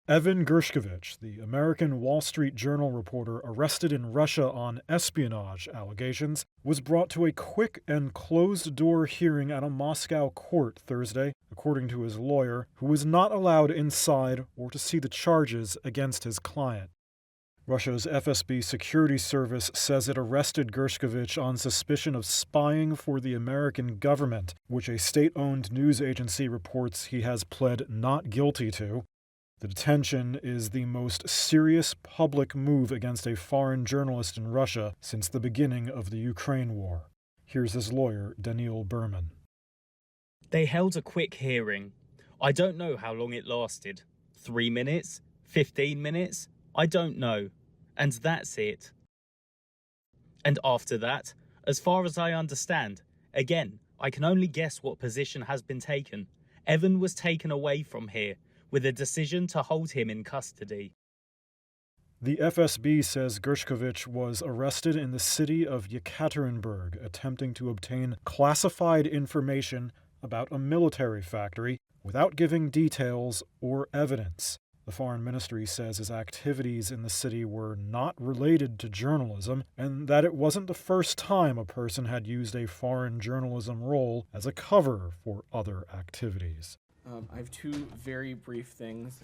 Evan Gershkovich, the American Wall Street Journal reporter arrested in Russia on espionage allegations, was brought to a quick and closed-door hearing at a Moscow court Thursday, according to his lawyer, who was not allowed inside or to see the charges against his client. Russia's FSB security service says it arrested Gershkovich on suspicion of spying for the American government, which a state-owned news agency reports he has pled not guilty to. The detention is the most serious public move against a foreign journalist in Russia since the beginning of the Ukraine war. Here's his lawyer, Daniil Berman. They held a quick hearing. I don't know how long it lasted. 3 minutes? 15 minutes? I don't know. And that's it. And after that, as far as I understand, again, I can only guess what position has been taken. Evan was taken away from here, with a decision to hold him in custody. The FSB says Gershkovich was arrested in the city of Yekaterinburg, attempting to obtain classified information about a military factory without giving details or evidence. The Foreign Ministry says his activities in the city were not related to journalism, and that it wasn't the first time a person had used a foreign journalism role as a cover for other activities. I have two very brief things.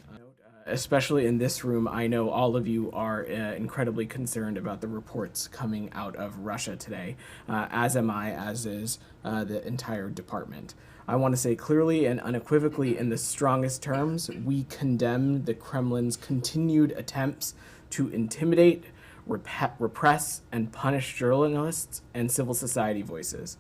Especially in this room, I know all of you are incredibly concerned about the reports coming out of Russia today, as am I, as is the entire department. I want to say clearly and unequivocally in the strongest terms, we condemn the Kremlin's continued attempts to intimidate, repress, and punish journalists and civil society voices.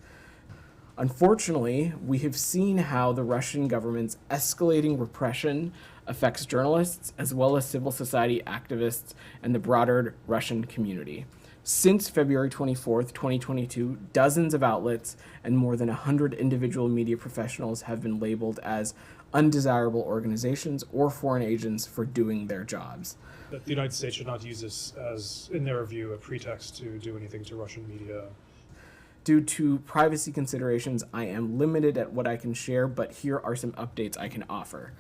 Unfortunately, we have seen how the Russian government's escalating repression affects journalists as well as civil society activists and the broader Russian community. Since February 24th, 2022, dozens of outlets and more than 100 individual media professionals have been labeled as undesirable organizations or foreign agents for doing their jobs. That the United States should not use this as, in their view, a pretext to do anything to Russian media. Due to privacy considerations, I am limited at what I can share, but here are some updates I can offer.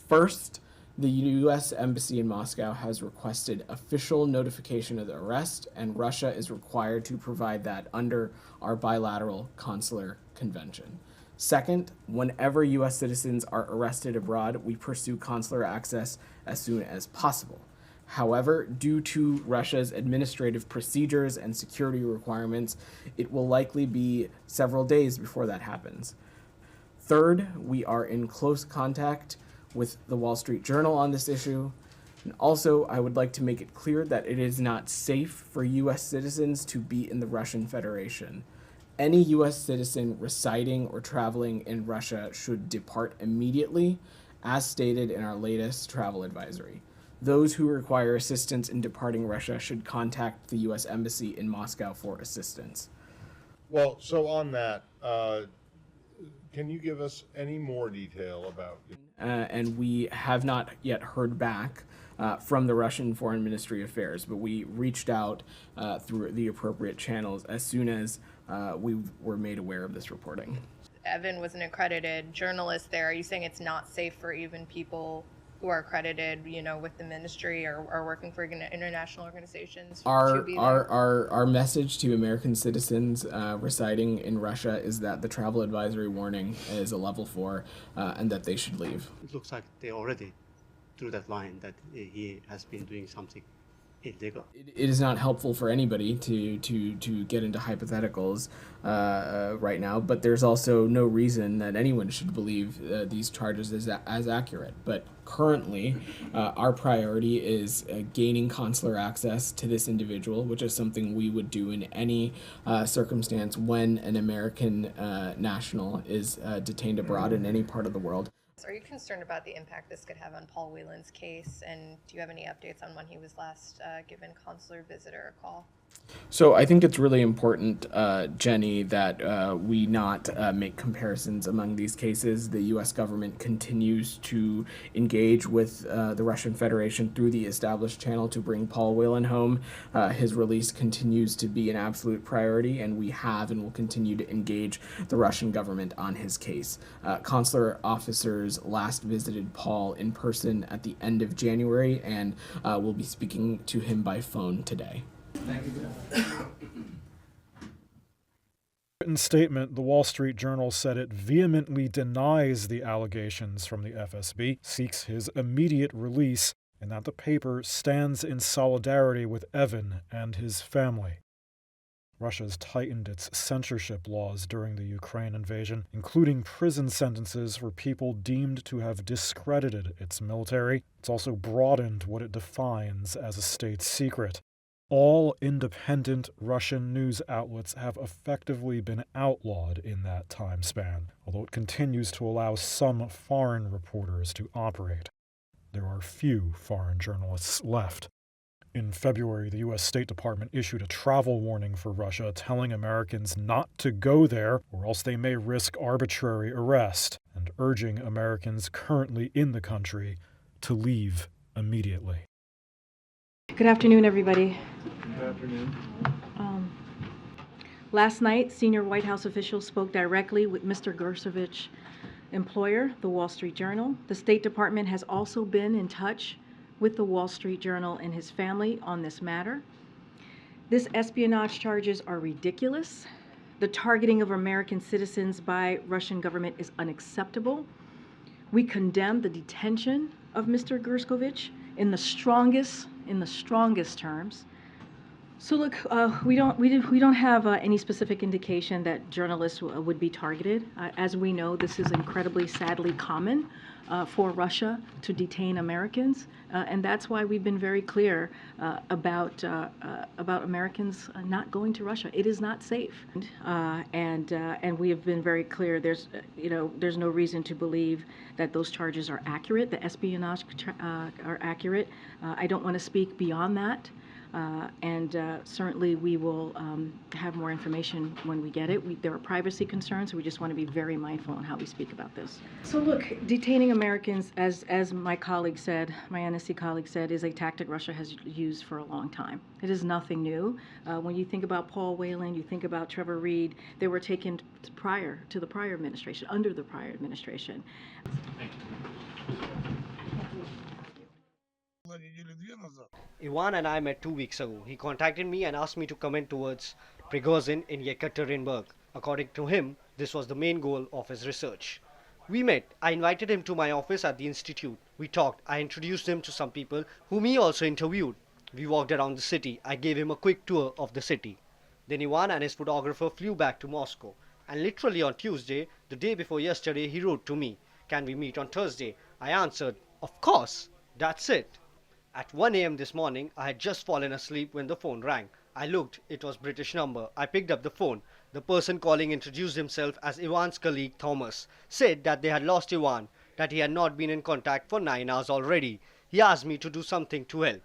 First, the U.S. Embassy in Moscow has requested official notification of the arrest, and Russia is required to provide that under our bilateral consular convention. Second, whenever U.S. citizens are arrested abroad, we pursue consular access as soon as possible. However, due to Russia's administrative procedures and security requirements, it will likely be several days before that happens. Third, we are in close contact with the Wall Street Journal on this issue. And also, I would like to make it clear that it is not safe for U.S. citizens to be in the Russian Federation. Any U.S. citizen residing or traveling in Russia should depart immediately, as stated in our latest travel advisory. Those who require assistance in departing Russia should contact the U.S. Embassy in Moscow for assistance. Well, so on that, can you give us any more detail about it? And we have not yet heard back from the Russian Foreign Ministry Affairs, but we reached out through the appropriate channels as soon as we were made aware of this reporting. Evan was an accredited journalist there. Are you saying it's not safe for even people who are accredited, with the ministry or working for international organizations to be there? Our message to American citizens residing in Russia is that the travel advisory warning is a level 4 and that they should leave. It looks like they already drew that line that he has been doing something illegal. It is not helpful for anybody to get into hypotheticals right now, but there's also no reason that anyone should believe these charges as accurate. But currently, our priority is gaining consular access to this individual, which is something we would do in any circumstance when an American national is detained abroad in any part of the world. Are you concerned about the impact this could have on Paul Whelan's case? And do you have any updates on when he was last given consular visitor a call? So I think it's really important, Jenny, that we not make comparisons among these cases. The U.S. government continues to engage with the Russian Federation through the established channel to bring Paul Whelan home. His release continues to be an absolute priority, and we have and will continue to engage the Russian government on his case. Consular officers last visited Paul in person at the end of January, and we'll be speaking to him by phone today. Written statement, the Wall Street Journal said it vehemently denies the allegations from the FSB, seeks his immediate release, and that the paper stands in solidarity with Evan and his family. Russia's tightened its censorship laws during the Ukraine invasion, including prison sentences for people deemed to have discredited its military. It's also broadened what it defines as a state secret. All independent Russian news outlets have effectively been outlawed in that time span, although it continues to allow some foreign reporters to operate. There are few foreign journalists left. In February, the U.S. State Department issued a travel warning for Russia, telling Americans not to go there or else they may risk arbitrary arrest, and urging Americans currently in the country to leave immediately. Good afternoon, everybody. Good afternoon. Last night, senior White House officials spoke directly with Mr. Gershkovich's employer, the Wall Street Journal. The State Department has also been in touch with the Wall Street Journal and his family on this matter. This espionage charges are ridiculous. The targeting of American citizens by Russian government is unacceptable. We condemn the detention of Mr. Gershkovich in the strongest terms. So look, we don't have any specific indication that journalists would be targeted. As we know, this is incredibly sadly common for Russia to detain Americans, and that's why we've been very clear about Americans not going to Russia. It is not safe, and we have been very clear. There's no reason to believe that those charges are accurate. The espionage are accurate. I don't want to speak beyond that. And certainly we will have more information when we get it. There are privacy concerns, so we just want to be very mindful on how we speak about this. So look, detaining Americans, as my colleague said, my NSC colleague said, is a tactic Russia has used for a long time. It is nothing new. When you think about Paul Whelan, you think about Trevor Reed, they were taken prior to the prior administration, under the prior administration. Thank you. Ivan and I met 2 weeks ago. He contacted me and asked me to comment towards Prigozhin in Yekaterinburg. According to him, this was the main goal of his research. We met. I invited him to my office at the institute. We talked. I introduced him to some people whom he also interviewed. We walked around the city. I gave him a quick tour of the city. Then Ivan and his photographer flew back to Moscow. And literally on Tuesday, the day before yesterday, he wrote to me, "Can we meet on Thursday?" I answered, "Of course." That's it. At 1 a.m. this morning, I had just fallen asleep when the phone rang. I looked, it was British number. I picked up the phone. The person calling introduced himself as Ivan's colleague Thomas, said that they had lost Ivan, that he had not been in contact for 9 hours already. He asked me to do something to help.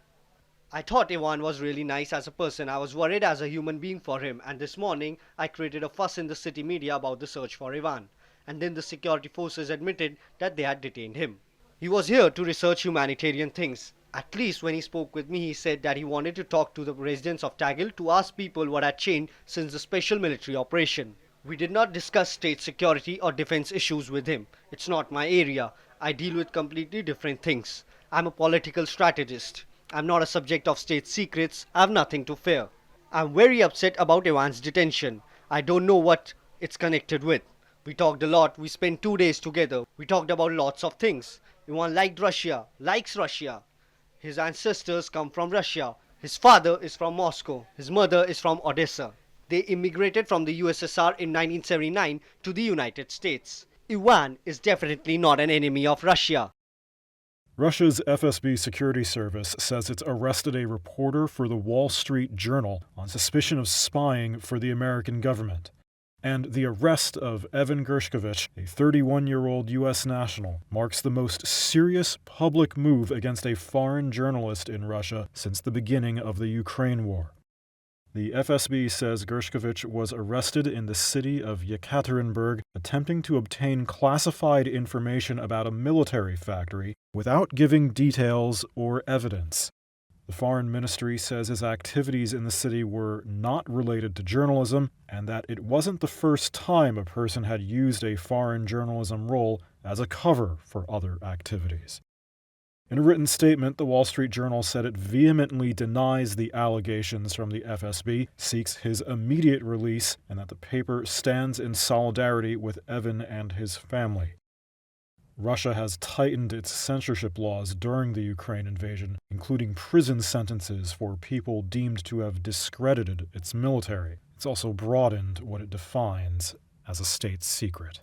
I thought Ivan was really nice as a person. I was worried as a human being for him, and this morning I created a fuss in the city media about the search for Ivan. And then the security forces admitted that they had detained him. He was here to research humanitarian things. At least when he spoke with me, he said that he wanted to talk to the residents of Tagil to ask people what had changed since the special military operation. We did not discuss state security or defense issues with him. It's not my area. I deal with completely different things. I'm a political strategist. I'm not a subject of state secrets. I have nothing to fear. I'm very upset about Ivan's detention. I don't know what it's connected with. We talked a lot. We spent 2 days together. We talked about lots of things. Ivan liked Russia, likes Russia. His ancestors come from Russia. His father is from Moscow. His mother is from Odessa. They immigrated from the USSR in 1979 to the United States. Ivan is definitely not an enemy of Russia. Russia's FSB security service says it's arrested a reporter for the Wall Street Journal on suspicion of spying for the American government. And the arrest of Evan Gershkovich, a 31-year-old U.S. national, marks the most serious public move against a foreign journalist in Russia since the beginning of the Ukraine war. The FSB says Gershkovich was arrested in the city of Yekaterinburg, attempting to obtain classified information about a military factory without giving details or evidence. The Foreign Ministry says his activities in the city were not related to journalism, and that it wasn't the first time a person had used a foreign journalism role as a cover for other activities. In a written statement, the Wall Street Journal said it vehemently denies the allegations from the FSB, seeks his immediate release, and that the paper stands in solidarity with Evan and his family. Russia has tightened its censorship laws during the Ukraine invasion, including prison sentences for people deemed to have discredited its military. It's also broadened what it defines as a state secret.